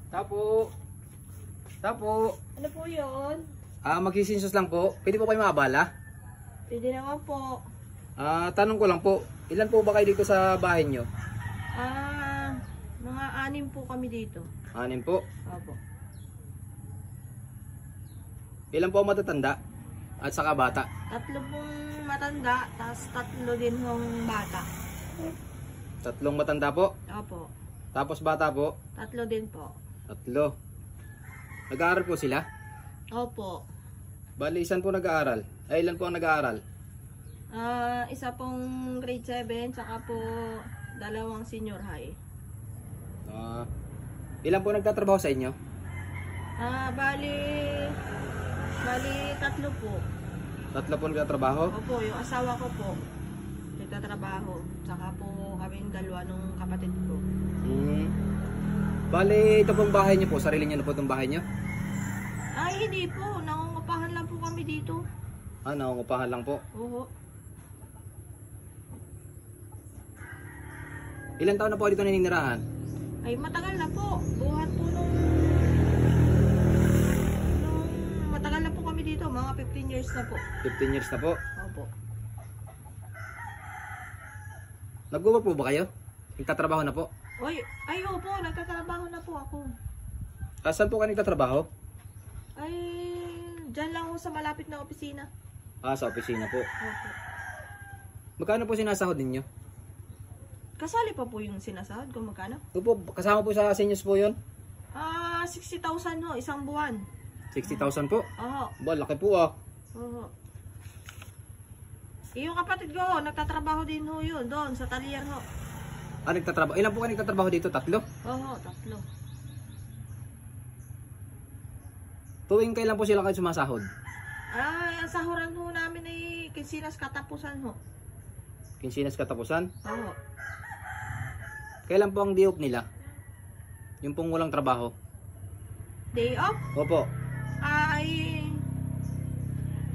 Tapo. Tapo. Ano po yun? Magsisinsos lang po. Pwede po kayo maabala? Pwede naman po. Tanong ko lang po. Ilan po ba kayo dito sa bahay nyo? Mga 6 po kami dito. 6 po. Opo. Ilan po ang matatanda? At saka bata? 3 pong matanda, tapos 3 din hong bata. 3 matanda po. Opo. Tapos bata po. 3 din po. 3. Nag-aaral po sila? Opo. Bali, isan po nag-aaral? Ay, ilan po ang nag-aaral? Isa pong grade 7, tsaka po 2 senior high. Ilan po nagtatrabaho sa inyo? Bali 3 po. 3 po nagtatrabaho? Opo, yung asawa ko po nagtatrabaho. Tsaka po kaming 2 nung kapatid ko. Bali, ito pong bahay nyo po. Sarili nyo na po itong bahay nyo? Ay, hindi po. Nangungupahan lang po kami dito. Nangungupahan lang po. Oo. Ilan taon na po dito naninirahan? Ay, matagal na po. Buhat po nung matagal na po kami dito. Mga 15 years na po. 15 years na po. Opo. Nag-work po ba kayo? Nagtatrabaho na po? Ay, opo. Nagtatrabaho na po ako. Saan po kayo nagtatrabaho? Ay, dyan lang ako sa malapit na opisina. Sa opisina po. Opo. Magkano po sinasahod ninyo? Kasali pa po yung sinasahod kung magkano? Opo, kasama po sa seniors po yun? 60,000 ho, isang buwan. 60,000 po? Oo. Ba, laki po ah. Oo. Yung kapatid ko, nagtatrabaho din ho yun, doon sa talyer ho. Nagtatrabaho. Ilan po kayo nagtatrabaho dito? 3? Oo, 3. Tuwing kailan po sila kayo sumasahod? Ang sahuran ho namin ay kinsinas katapusan ho. Kinsinas katapusan? Oo. Kailan po ang day off nila? Yung pong walang trabaho? Day off? Opo. Ay,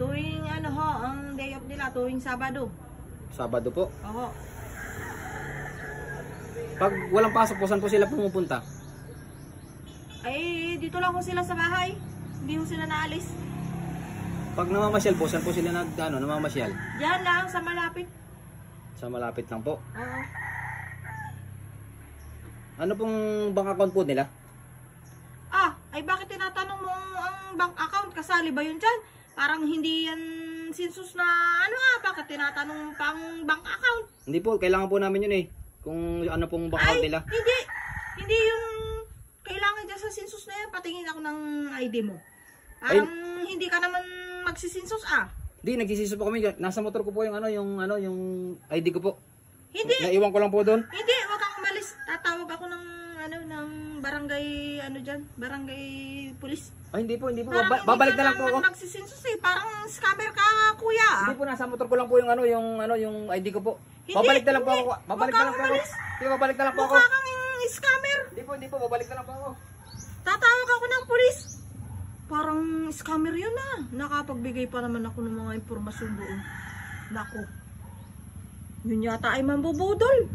tuwing ang day off nila, tuwing Sabado. Sabado po? Oo. Pag walang pasok po, saan po sila pumupunta? Ay, dito lang ho sila sa bahay. Hindi ho sila naalis. Pag namamasyal po, saan po sila namamasyal? Diyan lang, sa malapit. Sa malapit lang po. Oo. Ano pong bank account po nila? Ay bakit tinatanong mo ang bank account? Kasali ba yun dyan? Parang hindi yan sinsus na bakit tinatanong pang bank account? Hindi po, kailangan po namin yun eh. Kung ano pong bank account nila. Hindi. Hindi yung kailangan dyan sa sinsus na yan. Patingin ako ng ID mo. Parang hindi ka naman magsisinsus Hindi, nagsisiso po kami. Nasa motor ko po yung yung ID ko po. Hindi. Naiwan ko lang po doon. Hindi, wag kang umalis. Tatawag ako ng ng barangay dyan, barangay police. Hindi po. Parang Babalik na lang po ako. Magsisinsus Parang scammer ka, kuya. Hindi po, nasa motor ko lang po yung yung ID ko po. Hindi, Babalik na lang po ako. hindi. Babalik na lang po ako. Hindi, babalik na lang po ako. Mukha kang scammer. Hindi po, babalik na lang po ako. Tatawag ako ng police. Parang scammer yun Nakapagbigay pa naman ako ng mga impormasyon doon. Naku. Yun yata ay mambubudol.